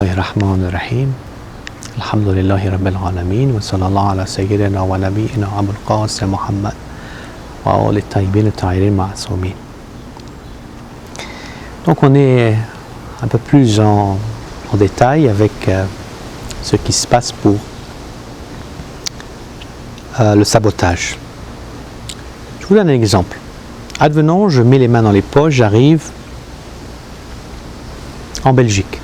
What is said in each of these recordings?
Bismillahirrahmanirrahim. Alhamdulillahi Rabbil Alamin. Wa sallallahu ala sayyidina wa nabiyyina Abul Qasim Muhammad wa ali tayyibin tahirin ma'sumin. Donc on est un peu plus en détail avec ce qui se passe pour le sabotage. Je vous donne un exemple. Advenons, je mets les mains dans les poches, j'arrive en Belgique.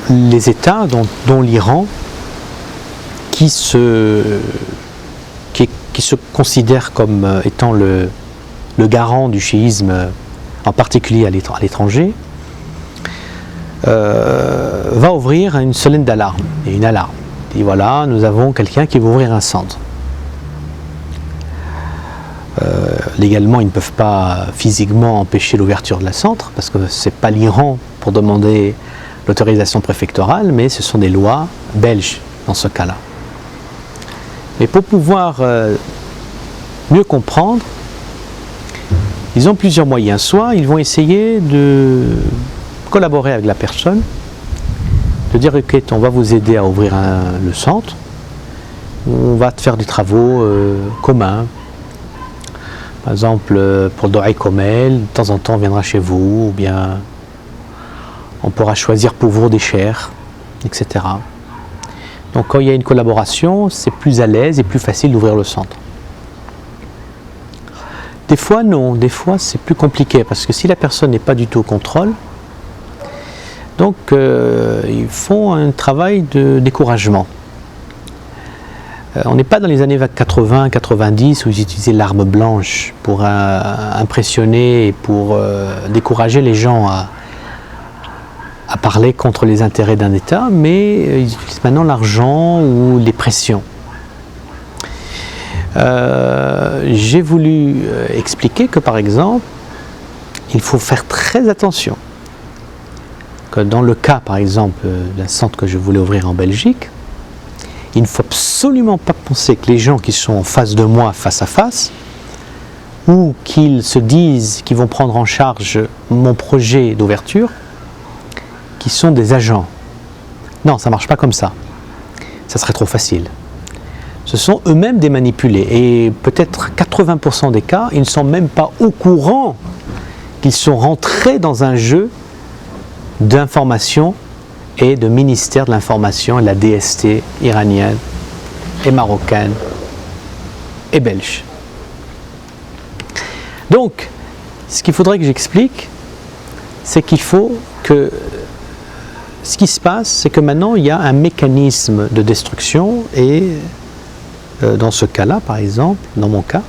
Les États, dont l'Iran, qui se considère comme étant le garant du chiisme, en particulier à l'étranger, va ouvrir une sonnette d'alarme, et une alarme. Et voilà, nous avons quelqu'un qui va ouvrir un centre. Légalement, ils ne peuvent pas physiquement empêcher l'ouverture de la centre, parce que ce n'est pas l'Iran pour demander l'autorisation préfectorale, mais ce sont des lois belges dans ce cas-là. Mais pour pouvoir mieux comprendre, ils ont plusieurs moyens. Soit ils vont essayer de collaborer avec la personne, de dire ok, on va vous aider à ouvrir le centre, on va te faire des travaux communs. Par exemple, pour le Doaï Komel, de temps en temps on viendra chez vous, ou bien on pourra choisir pour vous des chairs, etc. Donc quand il y a une collaboration, c'est plus à l'aise et plus facile d'ouvrir le centre. Des fois non, des fois c'est plus compliqué, parce que si la personne n'est pas du tout au contrôle, donc ils font un travail de découragement. On n'est pas dans les années 80-90 où ils utilisaient l'arme blanche pour impressionner et pour décourager les gens à parler contre les intérêts d'un État, mais ils utilisent maintenant l'argent ou les pressions. J'ai voulu expliquer que par exemple, il faut faire très attention. Que dans le cas par exemple d'un centre que je voulais ouvrir en Belgique, il ne faut absolument pas penser que les gens qui sont en face de moi, face à face, ou qu'ils se disent qu'ils vont prendre en charge mon projet d'ouverture, qui sont des agents. Non, ça ne marche pas comme ça. Ça serait trop facile. Ce sont eux-mêmes des manipulés. Et peut-être 80% des cas, ils ne sont même pas au courant qu'ils sont rentrés dans un jeu d'information et de ministère de l'information, la DST iranienne et marocaine et belge. Donc, ce qu'il faudrait que j'explique, c'est qu'il faut que ce qui se passe, c'est que maintenant il y a un mécanisme de destruction et dans ce cas-là, par exemple, dans mon cas,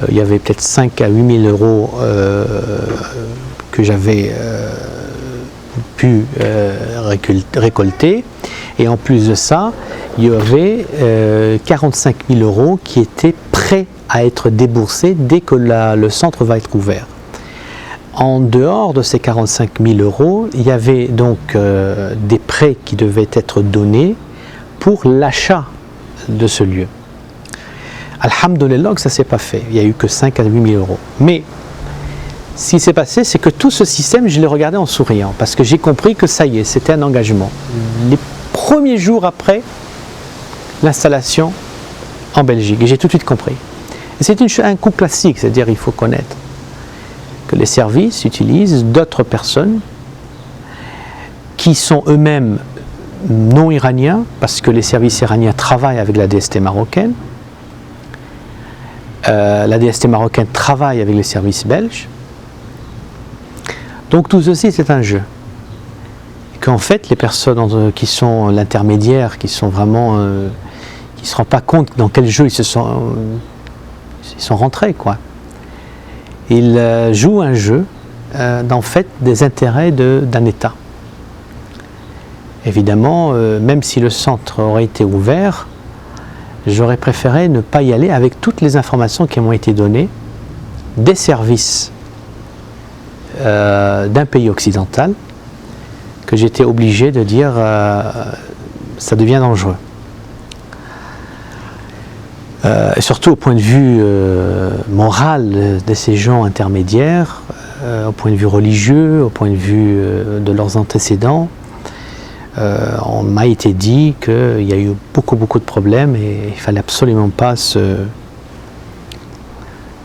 il y avait peut-être 5 à 8 000 euros que j'avais pu récolter, et en plus de ça il y avait 45 000 euros qui étaient prêts à être déboursés dès que le centre va être ouvert. En dehors de ces 45 000 euros, il y avait donc des prêts qui devaient être donnés pour l'achat de ce lieu. Alhamdulillah que ça ne s'est pas fait, il n'y a eu que 5 à 8 000 euros. Mais ce qui s'est passé, c'est que tout ce système, je l'ai regardé en souriant, parce que j'ai compris que ça y est, c'était un engagement. Les premiers jours après l'installation en Belgique, et j'ai tout de suite compris. Et c'est un coup classique, c'est-à-dire il faut connaître que les services utilisent d'autres personnes qui sont eux-mêmes non iraniens, parce que les services iraniens travaillent avec la DST marocaine. La DST marocaine travaille avec les services belges. Donc tout ceci c'est un jeu. Et qu'en fait les personnes qui sont l'intermédiaire, qui sont vraiment, qui ne se rendent pas compte dans quel jeu ils sont rentrés quoi. Ils jouent un jeu en fait des intérêts d'un État. Évidemment, même si le centre aurait été ouvert, j'aurais préféré ne pas y aller avec toutes les informations qui m'ont été données des services d'un pays occidental, que j'étais obligé de dire ça devient dangereux. Et surtout au point de vue moral de ces gens intermédiaires, au point de vue religieux, au point de vue de leurs antécédents, on m'a été dit qu'il y a eu beaucoup de problèmes et il ne fallait absolument pas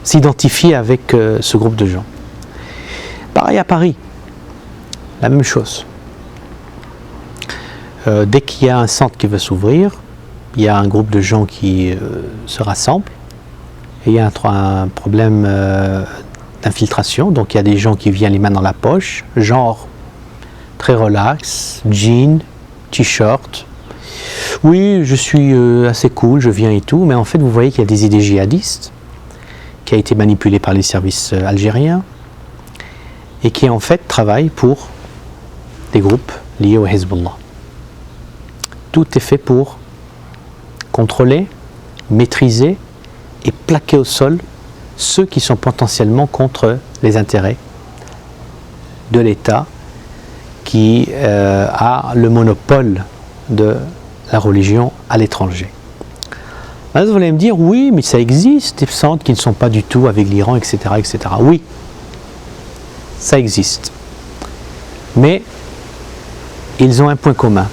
s'identifier avec ce groupe de gens. Pareil à Paris, la même chose. Dès qu'il y a un centre qui veut s'ouvrir, il y a un groupe de gens qui se rassemblent et il y a un problème d'infiltration. Donc il y a des gens qui viennent les mains dans la poche, genre très relax, jean, t-shirt. Oui, je suis assez cool, je viens et tout, mais en fait vous voyez qu'il y a des idées djihadistes qui a été manipulées par les services algériens et qui en fait travaillent pour des groupes liés au Hezbollah. Tout est fait pour contrôler, maîtriser et plaquer au sol ceux qui sont potentiellement contre les intérêts de l'État qui a le monopole de la religion à l'étranger. Là, vous allez me dire, oui, mais ça existe, des centres qui ne sont pas du tout avec l'Iran, etc., etc. Oui, ça existe. Mais ils ont un point commun.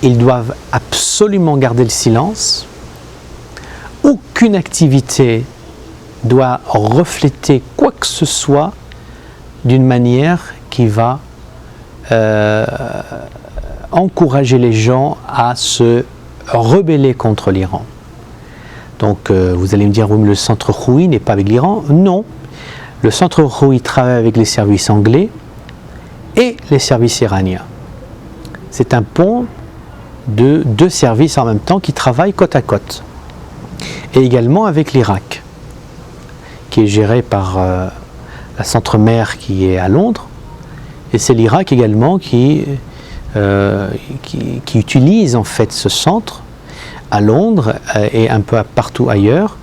Ils doivent absolument garder le silence. Aucune activité doit refléter quoi que ce soit d'une manière qui va encourager les gens à se rebeller contre l'Iran. Donc vous allez me dire, oui, mais le centre Khoui n'est pas avec l'Iran. Non, le centre Khoui travaille avec les services anglais et les services iraniens. C'est un pont de deux services en même temps qui travaillent côte à côte. Et également avec l'Irak, qui est géré par la centre-mère qui est à Londres. Et c'est l'Irak également qui utilise en fait ce centre à Londres et un peu partout ailleurs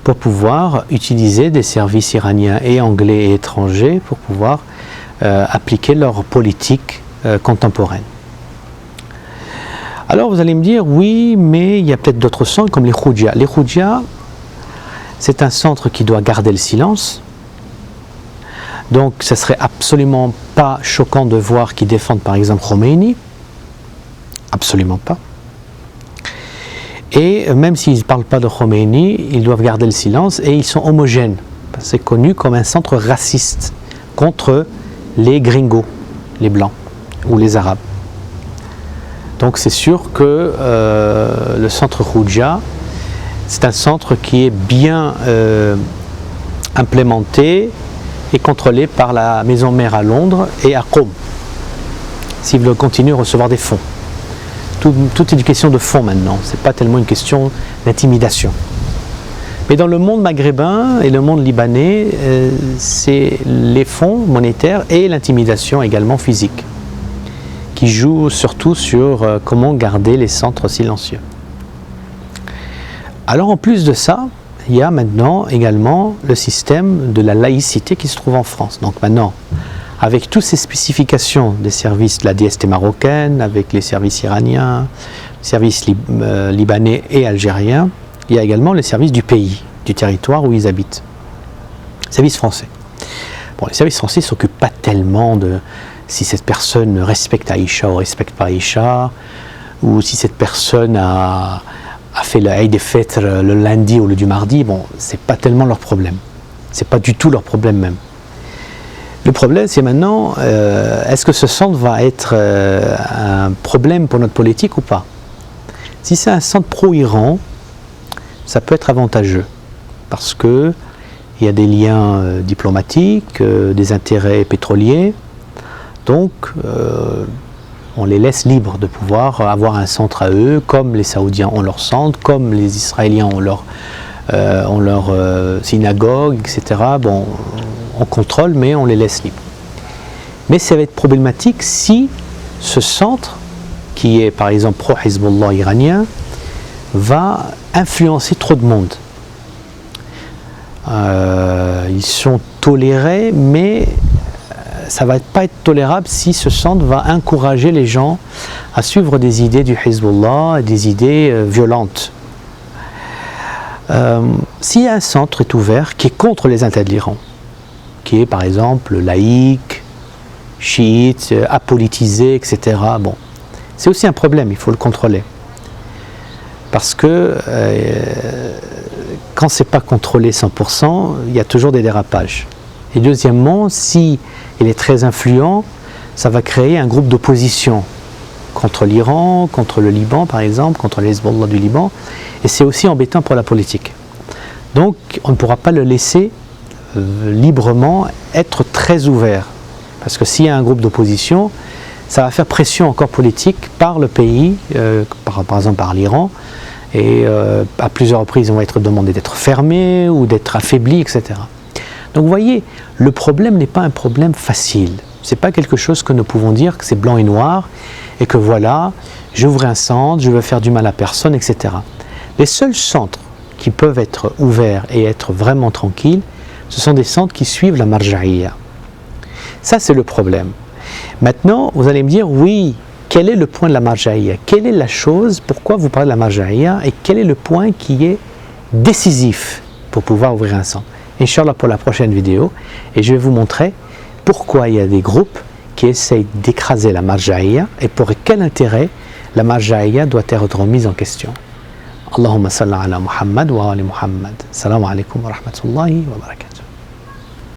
pour pouvoir utiliser des services iraniens et anglais et étrangers pour pouvoir appliquer leur politique contemporaine. Alors vous allez me dire, oui, mais il y a peut-être d'autres centres comme les Khoujia. Les Khoujia, c'est un centre qui doit garder le silence. Donc ça ne serait absolument pas choquant de voir qu'ils défendent par exemple Khomeini. Absolument pas. Et même s'ils ne parlent pas de Khomeini, ils doivent garder le silence et ils sont homogènes. C'est connu comme un centre raciste contre les gringos, les blancs ou les arabes. Donc c'est sûr que le centre Khoujia, c'est un centre qui est bien implémenté et contrôlé par la maison mère à Londres et à Qom, s'ils veulent continuer à recevoir des fonds. Tout est une question de fonds maintenant, ce n'est pas tellement une question d'intimidation. Mais dans le monde maghrébin et le monde libanais, c'est les fonds monétaires et l'intimidation également physique qui jouent surtout sur comment garder les centres silencieux. Alors en plus de ça, il y a maintenant également le système de la laïcité qui se trouve en France. Donc maintenant, avec toutes ces spécifications des services de la DST marocaine, avec les services iraniens, les services libanais et algériens, il y a également les services du pays, du territoire où ils habitent. Services français. Bon, les services français ne s'occupent pas tellement de si cette personne respecte Aïcha ou respecte pas Aïcha, ou si cette personne a fait le Eid al-Fitr le lundi ou le du mardi. Bon, c'est pas tellement leur problème. C'est pas du tout leur problème même. Le problème, c'est maintenant, est-ce que ce centre va être un problème pour notre politique ou pas? Si c'est un centre pro-Iran, ça peut être avantageux, parce qu'il y a des liens diplomatiques, des intérêts pétroliers, donc on les laisse libres de pouvoir avoir un centre à eux, comme les Saoudiens ont leur centre, comme les Israéliens ont leur synagogue, etc. Bon, on contrôle, mais on les laisse libres. Mais ça va être problématique si ce centre, qui est par exemple pro-Hezbollah iranien, va influencer trop de monde. Ils sont tolérés, mais ça ne va pas être tolérable si ce centre va encourager les gens à suivre des idées du Hezbollah, des idées violentes. Si un centre est ouvert qui est contre les intérêts de l'Iran, qui est par exemple laïque, chiite, apolitisé, etc. Bon, c'est aussi un problème, il faut le contrôler. Parce que quand c'est pas contrôlé 100%, il y a toujours des dérapages. Et deuxièmement, si il est très influent, ça va créer un groupe d'opposition contre l'Iran, contre le Liban par exemple, contre les Hezbollah du Liban, et c'est aussi embêtant pour la politique. Donc on ne pourra pas le laisser librement être très ouvert, parce que s'il y a un groupe d'opposition, ça va faire pression encore politique par le pays, par exemple par l'Iran, et à plusieurs reprises on va être demandé d'être fermé ou d'être affaibli, etc. Donc vous voyez, le problème n'est pas un problème facile. Ce n'est pas quelque chose que nous pouvons dire que c'est blanc et noir et que voilà, j'ouvre un centre, je veux faire du mal à personne, etc. Les seuls centres qui peuvent être ouverts et être vraiment tranquilles, ce sont des centres qui suivent la marja'iyya. Ça, c'est le problème. Maintenant, vous allez me dire, oui, quel est le point de la marja'iyya? Quelle est la chose, pourquoi vous parlez de la marja'iyya et quel est le point qui est décisif pour pouvoir ouvrir un centre? Inch'Allah pour la prochaine vidéo, et je vais vous montrer pourquoi il y a des groupes qui essayent d'écraser la marja'iyya et pour quel intérêt la marja'iyya doit être remise en question. Allahumma salli ala Muhammad wa ali Muhammad. Assalamu alaikum wa rahmatullahi wa barakatuh.